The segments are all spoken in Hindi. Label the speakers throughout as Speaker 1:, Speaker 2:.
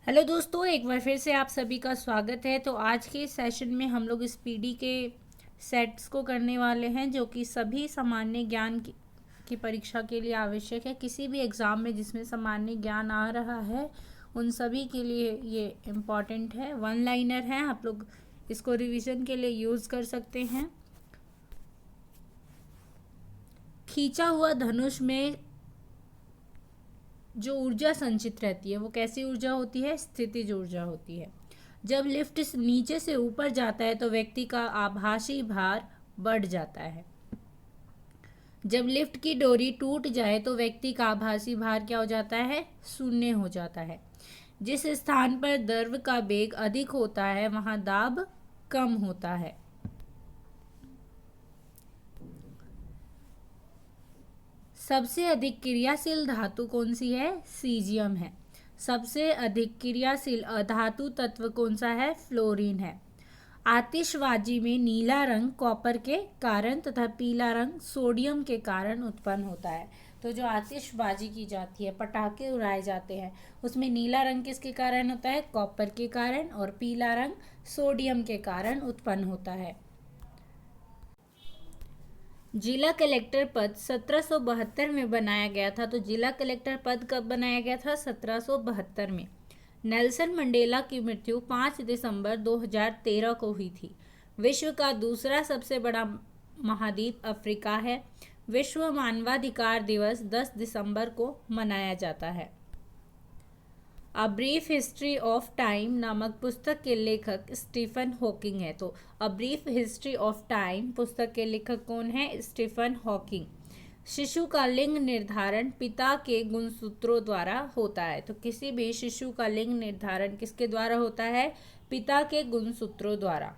Speaker 1: हेलो दोस्तों, एक बार फिर से आप सभी का स्वागत है। तो आज के सेशन में हम लोग इस पीडी के सेट्स को करने वाले हैं जो कि सभी सामान्य ज्ञान की परीक्षा के लिए आवश्यक है। किसी भी एग्ज़ाम में जिसमें सामान्य ज्ञान आ रहा है उन सभी के लिए ये इम्पॉर्टेंट है। वन लाइनर है, आप लोग इसको रिवीजन के लिए यूज़ कर सकते हैं। खींचा हुआ धनुष में जो ऊर्जा संचित रहती है वो कैसी ऊर्जा होती है? स्थितिज ऊर्जा होती है। जब लिफ्ट नीचे से ऊपर जाता है तो व्यक्ति का आभासी भार बढ़ जाता है। जब लिफ्ट की डोरी टूट जाए तो व्यक्ति का आभासी भार क्या हो जाता है? शून्य हो जाता है। जिस स्थान पर द्रव का वेग अधिक होता है वहां दाब कम होता है। सबसे अधिक क्रियाशील धातु कौन सी है? सीजियम है। सबसे अधिक क्रियाशील अधातु तत्व कौन सा है? फ्लोरीन है। आतिशबाजी में नीला रंग कॉपर के कारण तथा पीला रंग सोडियम के कारण उत्पन्न होता है। तो जो आतिशबाजी की जाती है, पटाखे उड़ाए जाते हैं, उसमें नीला रंग किसके कारण होता है? कॉपर के कारण, और पीला रंग सोडियम के कारण उत्पन्न होता है। जिला कलेक्टर पद 1772 में बनाया गया था। तो जिला कलेक्टर पद कब बनाया गया था? 1772 में। नेल्सन मंडेला की मृत्यु 5 दिसंबर 2013 को हुई थी। विश्व का दूसरा सबसे बड़ा महाद्वीप अफ्रीका है। विश्व मानवाधिकार दिवस 10 दिसंबर को मनाया जाता है। A brief history of time नामक पुस्तक के लेखक स्टीफन हॉकिंग है। तो a brief history of time पुस्तक के लेखक कौन है? Stephen Hawking. शिशु का लिंग निर्धारण पिता के गुणसूत्रों द्वारा होता है। तो किसी भी शिशु का लिंग निर्धारण किसके द्वारा होता है? पिता के गुणसूत्रों द्वारा।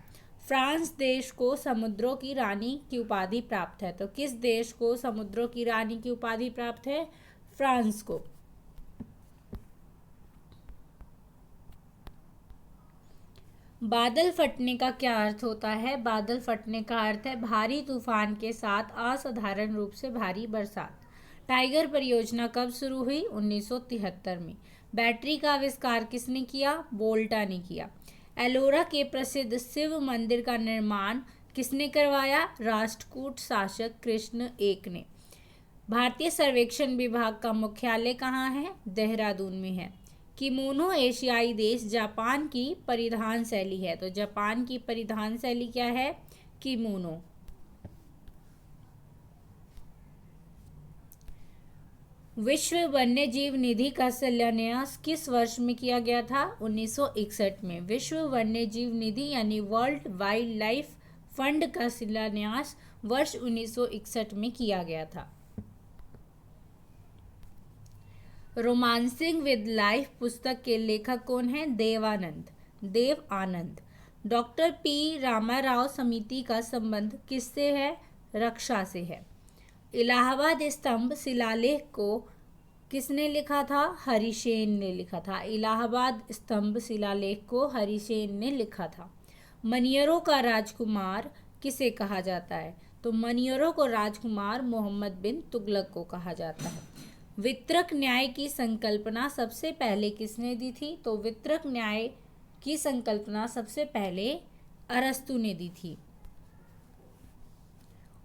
Speaker 1: फ्रांस देश को समुद्रों की रानी की उपाधि प्राप्त है। तो किस देश को समुद्रों की रानी की उपाधि प्राप्त है? फ्रांस को। बादल फटने का क्या अर्थ होता है? बादल फटने का अर्थ है भारी तूफान के साथ असाधारण रूप से भारी बरसात। टाइगर परियोजना कब शुरू हुई? 1973 में। बैटरी का आविष्कार किसने किया? वोल्टा ने किया। एलोरा के प्रसिद्ध शिव मंदिर का निर्माण किसने करवाया? राष्ट्रकूट शासक कृष्ण एक ने। भारतीय सर्वेक्षण विभाग का मुख्यालय कहाँ है? देहरादून में है। किमोनो एशियाई देश जापान की परिधान शैली है। तो जापान की परिधान शैली क्या है? किमोनो। विश्व वन्य जीव निधि का शिलान्यास किस वर्ष में किया गया था? 1961 में। विश्व वन्य जीव निधि यानी वर्ल्ड वाइल्ड लाइफ फंड का शिलान्यास वर्ष 1961 में किया गया था। रोमांसिंग विद लाइफ पुस्तक के लेखक कौन है? देव आनंद। डॉक्टर पी रामाराव समिति का संबंध किससे है? रक्षा से है। इलाहाबाद स्तंभ शिलालेख को किसने लिखा था? हरिसेन ने लिखा था। इलाहाबाद स्तंभ शिलालेख को हरिसेन ने लिखा था। मनियरों का राजकुमार किसे कहा जाता है? तो मनियरों को राजकुमार मोहम्मद बिन तुगलक को कहा जाता है। वितरक न्याय की संकल्पना सबसे पहले किसने दी थी? तो वितरक न्याय की संकल्पना सबसे पहले अरस्तु ने दी थी।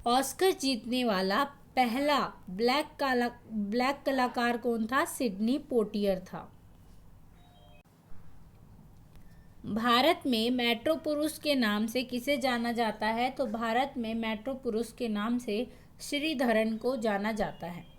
Speaker 1: ऑस्कर जीतने वाला पहला ब्लैक कलाकार कौन था? सिडनी पोटियर था। भारत में मेट्रो पुरुष के नाम से किसे जाना जाता है? तो भारत में मेट्रो पुरुष के नाम से श्रीधरन को जाना जाता है।